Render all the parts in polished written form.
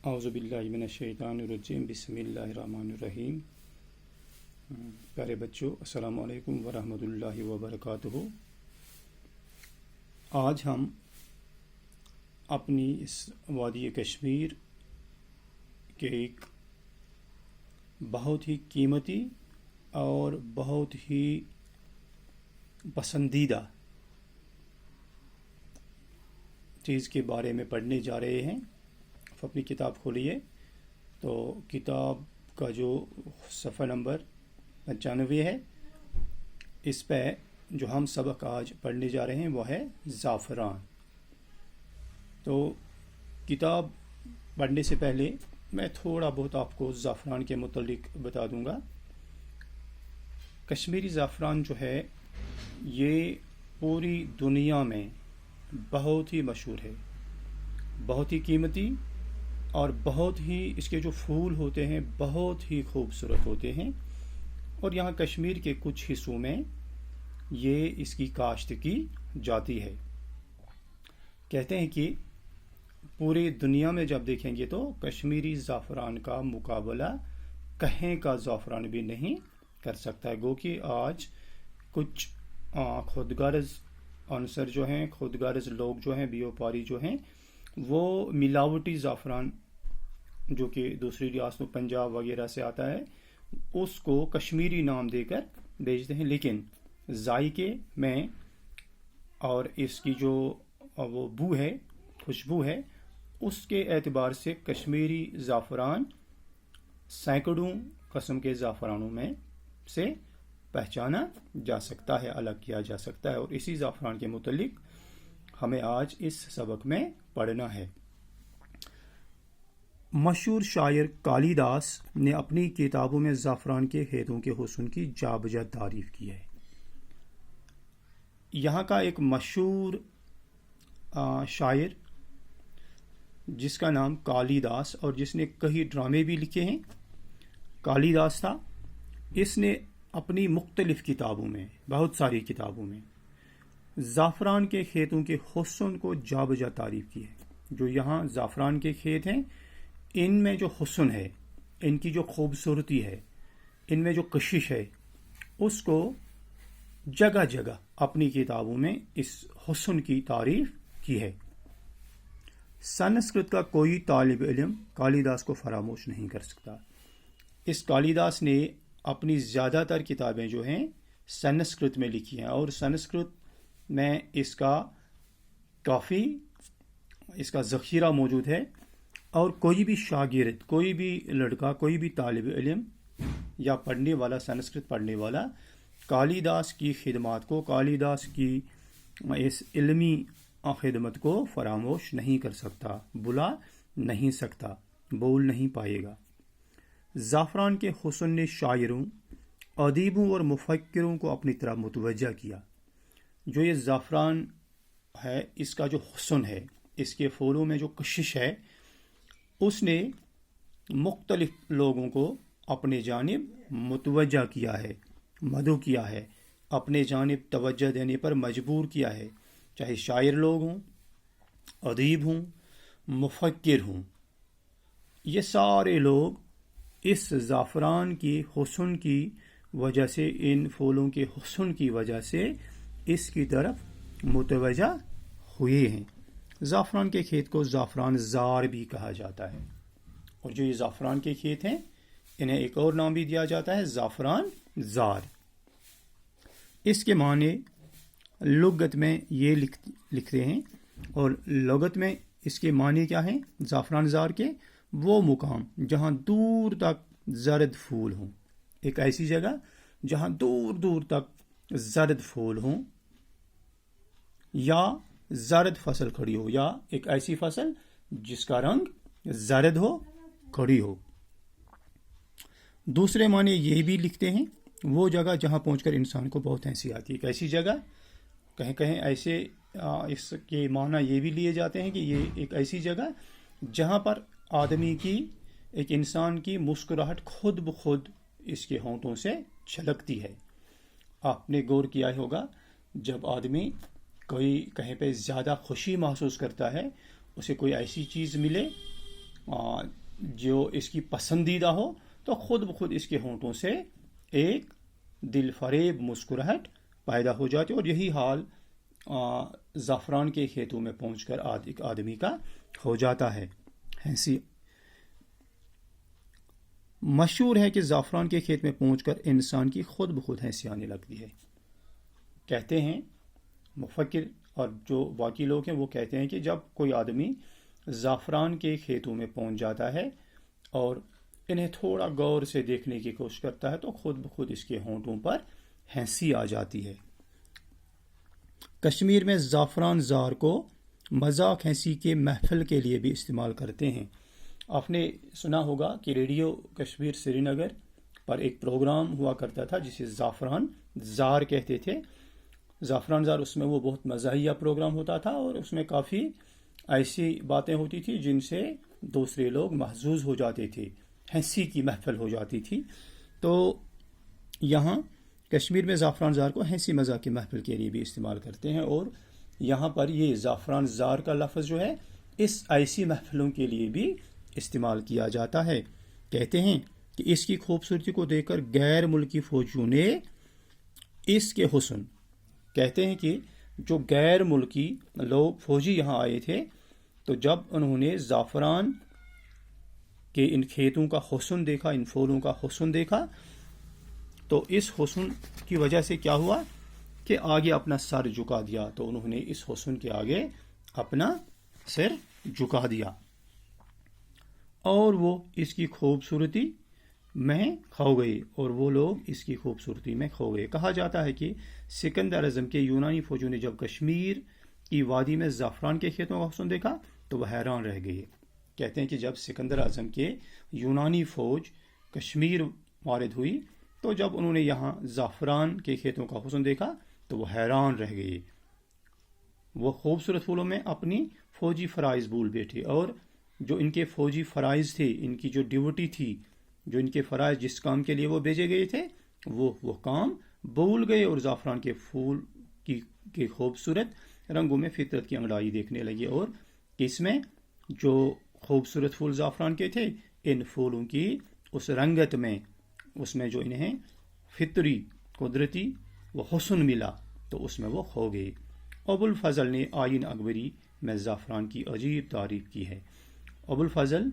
اعوذ باللہ من الشیطان الرجیم بسم اللہ الرحمن الرحیم۔ پیارے بچوں، السلام علیکم ورحمۃ اللہ وبرکاتہ۔ آج ہم اپنی اس وادی کشمیر کے ایک بہت ہی قیمتی اور بہت ہی پسندیدہ چیز کے بارے میں پڑھنے جا رہے ہیں۔ اپنی کتاب کھولیے تو کتاب کا جو صفحہ نمبر 95 ہے، اس پہ جو ہم سبق آج پڑھنے جا رہے ہیں وہ ہے زعفران۔ تو کتاب پڑھنے سے پہلے میں تھوڑا بہت آپ کو زعفران کے متعلق بتا دوں گا۔ کشمیری زعفران جو ہے یہ پوری دنیا میں بہت ہی مشہور ہے، بہت ہی قیمتی، اور بہت ہی اس کے جو پھول ہوتے ہیں بہت ہی خوبصورت ہوتے ہیں، اور یہاں کشمیر کے کچھ حصوں میں یہ اس کی کاشت کی جاتی ہے۔ کہتے ہیں کہ پوری دنیا میں جب دیکھیں گے تو کشمیری زعفران کا مقابلہ کہیں کا زعفران بھی نہیں کر سکتا ہے۔ گو کہ آج کچھ خود غرض عنصر جو ہیں، خود غرض لوگ جو ہیں، بیوپاری جو ہیں، وہ ملاوٹی زعفران جو کہ دوسری ریاستوں پنجاب وغیرہ سے آتا ہے اس کو کشمیری نام دے کر بیچتے ہیں، لیکن ذائقے میں اور اس کی جو وہ بو ہے، خوشبو ہے، اس کے اعتبار سے کشمیری زعفران سینکڑوں قسم کے زعفرانوں میں سے پہچانا جا سکتا ہے، الگ کیا جا سکتا ہے، اور اسی زعفران کے متعلق ہمیں آج اس سبق میں پڑھنا ہے۔ مشہور شاعر کالی داس نے اپنی کتابوں میں زعفران کے کھیتوں کے حسن کی جا بجا تعریف کی ہے۔ یہاں کا ایک مشہور شاعر جس کا نام کالی داس اور جس نے کئی ڈرامے بھی لکھے ہیں، کالی داس تھا۔ اس نے اپنی مختلف کتابوں میں، بہت ساری کتابوں میں زعفران کے کھیتوں کے حسن کو جا بجا تعریف کی ہے۔ جو یہاں زعفران کے کھیت ہیں، ان میں جو حسن ہے، ان کی جو خوبصورتی ہے، ان میں جو کشش ہے، اس کو جگہ جگہ اپنی کتابوں میں اس حسن کی تعریف کی ہے۔ سنسکرت کا کوئی طالب علم کالی داس کو فراموش نہیں کر سکتا۔ اس کالی داس نے اپنی زیادہ تر کتابیں جو ہیں سنسکرت میں لکھی ہیں، اور سنسکرت میں اس کا ذخیرہ موجود ہے، اور کوئی بھی شاگرد، کوئی بھی لڑکا، کوئی بھی طالب علم یا پڑھنے والا، سنسکرت پڑھنے والا کالی داس کی خدمات کو، کالی داس کی اس علمی خدمت کو فراموش نہیں کر سکتا، بلا نہیں سکتا، بول نہیں پائے گا۔ زعفران کے حسن نے شاعروں، ادیبوں اور مفکروں کو اپنی طرف متوجہ کیا۔ جو یہ زعفران ہے، اس کا جو حسن ہے، اس کے پھولوں میں جو کشش ہے، اس نے مختلف لوگوں کو اپنے جانب متوجہ کیا ہے، مدعو کیا ہے، اپنے جانب توجہ دینے پر مجبور کیا ہے، چاہے شاعر لوگ ہوں، ادیب ہوں، مفکر ہوں۔ یہ سارے لوگ اس زعفران کی حسن کی وجہ سے، ان پھولوں کے حسن کی وجہ سے اس کی طرف متوجہ ہوئے ہیں۔ زعفران کے کھیت کو زعفران زار بھی کہا جاتا ہے، اور جو یہ زعفران کے کھیت ہیں انہیں ایک اور نام بھی دیا جاتا ہے، زعفران زار۔ اس کے معنی لغت میں یہ لکھتے ہیں، اور لغت میں اس کے معنی کیا ہیں؟ زعفران زار کے وہ مقام جہاں دور تک زرد پھول ہوں، ایک ایسی جگہ جہاں دور دور تک زرد پھول ہوں، یا زرد فصل کھڑی ہو، یا ایک ایسی فصل جس کا رنگ زرد ہو، کھڑی ہو۔ دوسرے معنی یہ بھی لکھتے ہیں، وہ جگہ جہاں پہنچ کر انسان کو بہت ہنسی آتی ہے، ایک ایسی جگہ، کہیں کہیں ایسے اس کے معنی یہ بھی لیے جاتے ہیں کہ یہ ایک ایسی جگہ جہاں پر آدمی کی، ایک انسان کی مسکراہٹ خود بخود اس کے ہونٹوں سے چھلکتی ہے۔ آپ نے غور کیا ہوگا، جب آدمی کوئی کہیں پہ زیادہ خوشی محسوس کرتا ہے، اسے کوئی ایسی چیز ملے جو اس کی پسندیدہ ہو تو خود بخود اس کے ہونٹوں سے ایک دل فریب مسکراہٹ پیدا ہو جاتی ہے، اور یہی حال زعفران کے کھیتوں میں پہنچ کر ایک آدمی کا ہو جاتا ہے۔ ہنسی مشہور ہے کہ زعفران کے کھیت میں پہنچ کر انسان کی خود بخود ہنسی آنے لگتی ہے۔ کہتے ہیں مفکر اور جو باقی لوگ ہیں وہ کہتے ہیں کہ جب کوئی آدمی زعفران کے کھیتوں میں پہنچ جاتا ہے اور انہیں تھوڑا غور سے دیکھنے کی کوشش کرتا ہے تو خود بخود اس کے ہونٹوں پر ہنسی آ جاتی ہے۔ کشمیر میں زعفران زار کو مذاق ہنسی کے محفل کے لیے بھی استعمال کرتے ہیں۔ آپ نے سنا ہوگا کہ ریڈیو کشمیر سری نگر پر ایک پروگرام ہوا کرتا تھا جسے زعفران زار کہتے تھے۔ زعفران زار، اس میں وہ بہت مزاحیہ پروگرام ہوتا تھا اور اس میں کافی ایسی باتیں ہوتی تھی جن سے دوسرے لوگ محظوظ ہو جاتے تھے، ہنسی کی محفل ہو جاتی تھی۔ تو یہاں کشمیر میں زعفران زار کو ہنسی مذاق کی محفل کے لیے بھی استعمال کرتے ہیں، اور یہاں پر یہ زعفران زار کا لفظ جو ہے اس ایسی محفلوں کے لیے بھی استعمال کیا جاتا ہے۔ کہتے ہیں کہ اس کی خوبصورتی کو دیکھ کر غیر ملکی فوجیوں نے اس کے حسن، کہتے ہیں کہ جو غیر ملکی لوگ فوجی یہاں آئے تھے تو جب انہوں نے زعفران کے ان کھیتوں کا حسن دیکھا، ان پھولوں کا حسن دیکھا، تو اس حسن کی وجہ سے کیا ہوا کہ آگے اپنا سر جھکا دیا، تو انہوں نے اس حسن کے آگے اپنا سر جھکا دیا اور وہ اس کی خوبصورتی میں کھو گئے، اور وہ لوگ اس کی خوبصورتی میں کھو گئے۔ کہا جاتا ہے کہ سکندر اعظم کے یونانی فوجیوں نے جب کشمیر کی وادی میں زعفران کے کھیتوں کا حسن دیکھا تو وہ حیران رہ گئے۔ کہتے ہیں کہ جب سکندر اعظم کے یونانی فوج کشمیر وارد ہوئی تو جب انہوں نے یہاں زعفران کے کھیتوں کا حسن دیکھا تو وہ حیران رہ گئے۔ وہ خوبصورت پھولوں میں اپنی فوجی فرائض بھول بیٹھے، اور جو ان کے فوجی فرائض تھے، ان کی جو ڈیوٹی تھی، جو ان کے فرائض جس کام کے لیے وہ بھیجے گئے تھے، وہ کام بھول گئے، اور زعفران کے پھول کی خوبصورت رنگوں میں فطرت کی انگڑائی دیکھنے لگے، اور اس میں جو خوبصورت پھول زعفران کے تھے، ان پھولوں کی اس رنگت میں، اس میں جو انہیں فطری قدرتی وہ حسن ملا تو اس میں وہ کھو گئے۔ ابوالفضل نے آئین اکبری میں زعفران کی عجیب تعریف کی ہے۔ ابوالفضل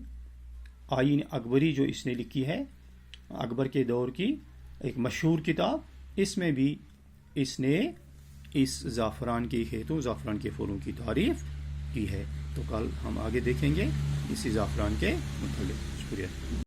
آئین اکبری جو اس نے لکھی ہے، اکبر کے دور کی ایک مشہور کتاب، اس میں بھی اس نے اس زعفران کے کھیتوں، زعفران کے پھولوں کی تعریف کی ہے۔ تو کل ہم آگے دیکھیں گے اسی زعفران کے متعلق۔ شکریہ۔